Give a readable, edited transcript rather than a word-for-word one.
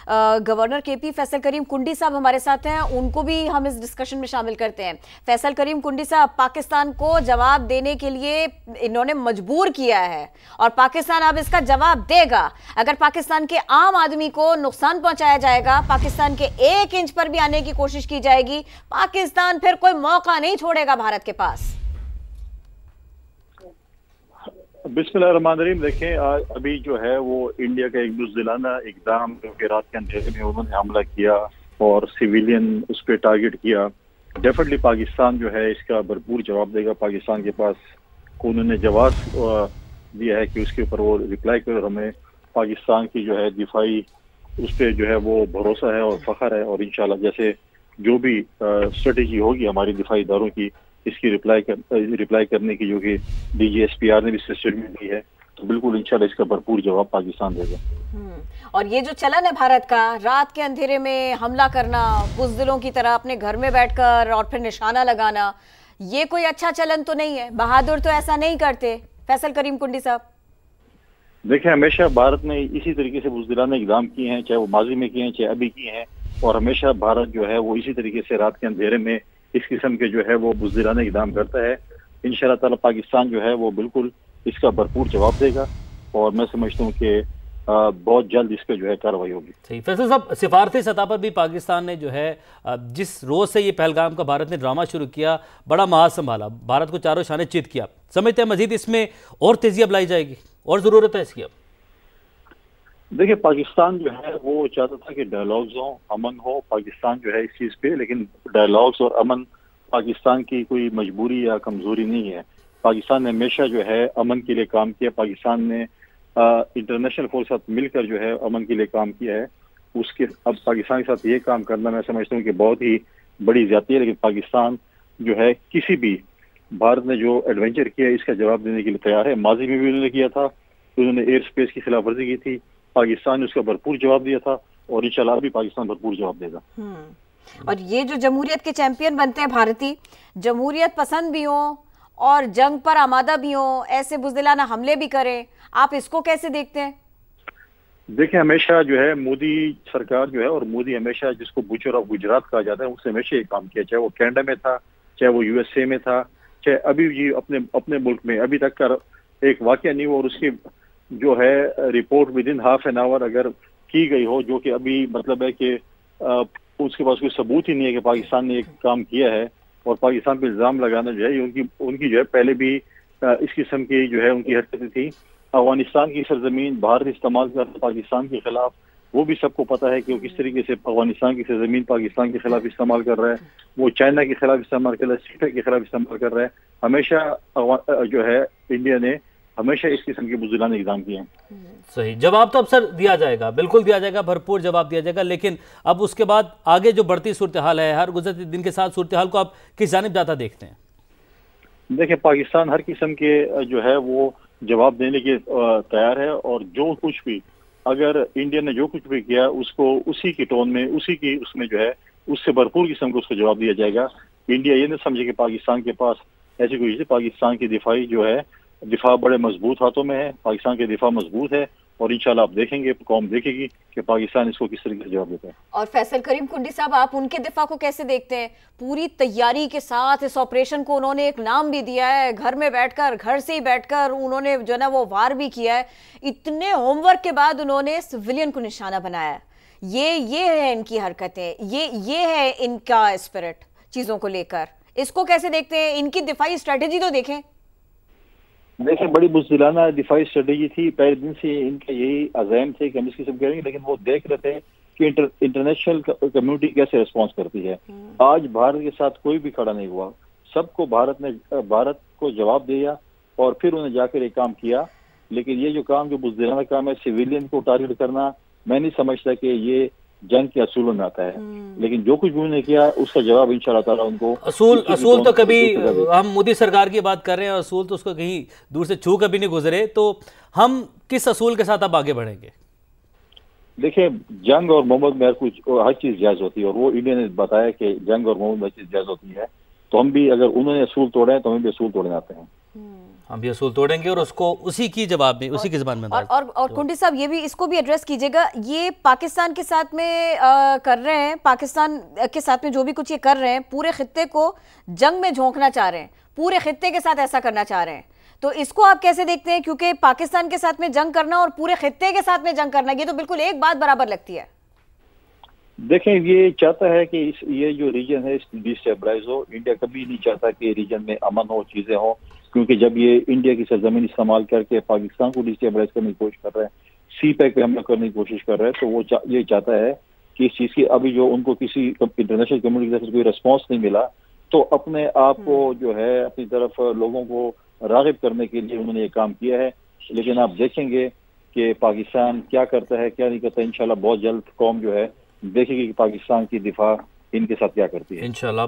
Governor KP Faisal करीम कुंडी साहब हमारे साथ हैं, उनको भी हम इस डिस्कशन में शामिल करते हैं। फैसल करीम कुंडी साहब, पाकिस्तान को जवाब देने के लिए इन्होंने मजबूर किया है और पाकिस्तान अब इसका जवाब देगा। अगर पाकिस्तान के आम आदमी को नुकसान पहुंचाया जाएगा, पाकिस्तान के 1 इंच पर भी आने की कोशिश की जाएगी, पाकिस्तान फिर कोई मौका नहीं छोड़ेगा भारत के पास। बिस्मिल्लाहिर्रहमानिर्रहीम। देखें, आज अभी जो है वो इंडिया का एक बुज़दिलाना इकदाम क्योंकि रात के अंधेरे में उन्होंने हमला किया और सिविलियन उस पर टारगेट किया। डेफिनेटली पाकिस्तान जो है इसका भरपूर जवाब देगा। पाकिस्तान के पास उन्होंने जवाब दिया है कि उसके ऊपर वो रिप्लाई करो। हमें पाकिस्तान की जो है दिफाई उस पर जो है वो भरोसा है और फख्र है, और इंशाल्लाह जैसे जो भी स्ट्रेटेजी होगी हमारी दिफाई इदारों की इसकी रिप्लाई करने की, जो कि DGSPR ने भी स्टेटमेंट दी है, तो बिल्कुल इंशाल्लाह इसका भरपूर जवाब पाकिस्तान देगा। और ये जो चलन है भारत का, रात के अंधेरे में हमला करना, बुज़दिलों की तरह अपने घर में बैठकर और फिर निशाना लगाना, ये कोई अच्छा चलन तो नहीं है। बहादुर तो ऐसा नहीं करते। फैसल करीम कुंडी साहब, देखिए, हमेशा भारत ने इसी तरीके से बुज़दिलाना इक़दाम किए हैं, चाहे वो माजी में किए हैं चाहे अभी किए हैं, और हमेशा भारत जो है वो इसी तरीके से रात के अंधेरे में इस किस्म के जो है वो बुज़दिलाना इक़दाम करता है। इंशाअल्लाह ताला पाकिस्तान जो है वो बिल्कुल इसका भरपूर जवाब देगा, और मैं समझता हूँ कि बहुत जल्द इस पर जो है कार्रवाई होगी। सही। फैसल साहब, सिफारती सतह पर भी पाकिस्तान ने जो है जिस रोज से ये पहलगाम का भारत ने ड्रामा शुरू किया, बड़ा महाज संभाला, भारत को चारों शाने चित किया। समझते हैं मजीद इसमें और तेजी अब लाई जाएगी और जरूरत है इसकी अब? देखिए, पाकिस्तान जो है वो चाहता था कि डायलॉग्स हो, अमन हो। पाकिस्तान जो है इस चीज पे, लेकिन डायलॉग्स और अमन पाकिस्तान की कोई मजबूरी या कमजोरी नहीं है। पाकिस्तान ने हमेशा जो है अमन के लिए काम किया। पाकिस्तान ने इंटरनेशनल फोर्स के साथ मिलकर जो है अमन के लिए काम किया है। उसके अब पाकिस्तान के साथ ये काम करना मैं समझता हूँ कि बहुत ही बड़ी ज्यादती है। लेकिन पाकिस्तान जो है किसी भी भारत ने जो एडवेंचर किया इसका जवाब देने के लिए तैयार है। माजी में भी उन्होंने किया था, उन्होंने एयर स्पेस की खिलाफ वर्जी की थी, पाकिस्तान ने उसका भरपूर जवाब दिया था, और इंशाल्लाह भी पाकिस्तान भरपूर जवाब देगा। और ये जो जमहूरियत के चैंपियन बनते हैं भारतीय, जमहूरियत पसंद भी हो और जंग पर आमादा भी हो, ऐसे बुज़दिलाना हमले भी करें, आप इसको कैसे देखते हैं? देखिए, हमेशा जो है मोदी सरकार जो है, और मोदी हमेशा जिसको बुचर ऑफ गुजरात कहा जाता है, उससे हमेशा ये काम किया, चाहे वो कनाडा में था, चाहे वो USA में था, चाहे अभी ये अपने मुल्क में अभी तक का एक वाकया नहीं हुआ और उसकी जो है report with in half an hour अगर की गई हो, जो कि अभी मतलब है कि उसके पास कोई सबूत ही नहीं है कि पाकिस्तान ने एक काम किया है, और पाकिस्तान पे इल्जाम लगाना जो है उनकी जो है पहले भी इस किस्म की जो है उनकी हरकतें थी। अफगानिस्तान की सरजमीन भारत इस्तेमाल कर पाकिस्तान के खिलाफ, वो भी सबको पता है कि वो किस तरीके से अफगानिस्तान की सरजमीन पाकिस्तान के खिलाफ इस्तेमाल कर रहा है, वो चाइना के खिलाफ इस्तेमाल कर रहा है, सीटा के खिलाफ इस्तेमाल कर रहा है। हमेशा जो है इंडिया ने हमेशा इस किस्म के बुज़दिलाने इक़दाम किए हैं। सही। जवाब तो अब सर दिया जाएगा, बिल्कुल दिया जाएगा, भरपूर जवाब दिया जाएगा, लेकिन अब उसके बाद आगे जो बढ़ती सूरत हाल है, हर गुजरते दिन के साथ सूरत हाल को आप किस जानिब जाता देखते हैं? देखिए, पाकिस्तान हर किस्म के जो है वो जवाब देने के तैयार है, और जो कुछ भी अगर इंडिया ने जो कुछ भी किया उसको उसी की टोन में, उसी की उसमें जो है उससे भरपूर किस्म का उसको जवाब दिया जाएगा। इंडिया ये न समझे कि पाकिस्तान के पास ऐसी कोई चीज, पाकिस्तान की दिफाई जो है दिफा बड़े मजबूत हाथों में है, पाकिस्तान के दिफा मजबूत है, और इंशाल्लाह आप देखेंगे, कौम देखेगी कि पाकिस्तान इसको किस तरीके से जवाब देता है। और फैसल करीम कुंडी साहब, आप उनके दिफा को कैसे देखते हैं? पूरी तैयारी के साथ इस ऑपरेशन को उन्होंने एक नाम भी दिया है, घर में बैठकर, घर से ही बैठकर उन्होंने जो ना वो वार भी किया है। इतने होमवर्क के बाद उन्होंने सिविलियन को निशाना बनाया। ये है इनकी हरकतें, ये है इनका स्पिरिट चीजों को लेकर। इसको कैसे देखते हैं? इनकी दिफाई स्ट्रेटेजी तो देखें। देखिए, बड़ी बुज़दिलाना दिफाई स्ट्रेटेजी थी, पहले दिन से इनका यही अज़ैम थे कि हम इस किस्म करेंगे, लेकिन वो देख रहे थे कि इंटरनेशनल कम्युनिटी कैसे रिस्पॉन्स करती है। आज भारत के साथ कोई भी खड़ा नहीं हुआ, सबको भारत को जवाब दिया, और फिर उन्हें जाकर एक काम किया। लेकिन ये जो काम, जो बुज़दिलाना काम है, सिविलियन को टारगेट करना, मैं नहीं समझता कि ये जंग के असूलों में आता है। लेकिन जो कुछ भी उन्होंने किया उसका जवाब इंशाअल्लाह ताला उनको असूल तो कभी, हम मोदी सरकार की बात कर रहे हैं, असूल तो उसको कहीं दूर से छू कभी नहीं गुजरे, तो हम किस असूल के साथ अब आगे बढ़ेंगे? देखिए, जंग और मोहब्बत में हर चीज जायज होती है, और वो इंडिया ने बताया कि जंग और मोहब्बत में हर चीज जायज होती है। तो हम भी, अगर उन्होंने असूल तोड़े हैं तो हमें भी असूल तोड़ने आते हैं। हम भी असूल तोड़ेंगे और उसको उसी की जवाब में, उसी की ज़बान में और कुंडी साहब ये भी, इसको भी एड्रेस कीजिएगा। ये पाकिस्तान के साथ में कर रहे हैं, पाकिस्तान के साथ में जो भी कुछ ये कर रहे हैं, पूरे खित्ते को जंग में झोंकना चाह रहे हैं, पूरे खित्ते के साथ ऐसा करना चाह रहे हैं, तो इसको आप कैसे देखते हैं? क्योंकि पाकिस्तान के साथ में जंग करना और पूरे खित्ते के साथ में जंग करना, ये तो बिल्कुल एक बात बराबर लगती है। देखें, ये चाहता है कि ये जो रीजन है डिस्टेबलाइज हो। इंडिया कभी नहीं चाहता कि रीजन में अमन हो, चीजें हो, क्योंकि जब ये इंडिया की सरजमीन इस्तेमाल करके पाकिस्तान को डिस्टेबलाइज करने की कोशिश कर रहे हैं, सी पैक पे हमला करने की कोशिश कर रहे हैं, तो वो ये चाहता है कि इस चीज की अभी जो उनको किसी इंटरनेशनल कम्युनिटी की तरफ से कोई रिस्पॉन्स नहीं मिला, तो अपने आप को जो है अपनी तरफ लोगों को राग़िब करने के लिए उन्होंने ये काम किया है। लेकिन आप देखेंगे कि पाकिस्तान क्या करता है, क्या नहीं करता। इंशाल्लाह बहुत जल्द कौम जो है देखेगी कि पाकिस्तान की दिफा इनके साथ क्या करती है। इंशाल्लाह।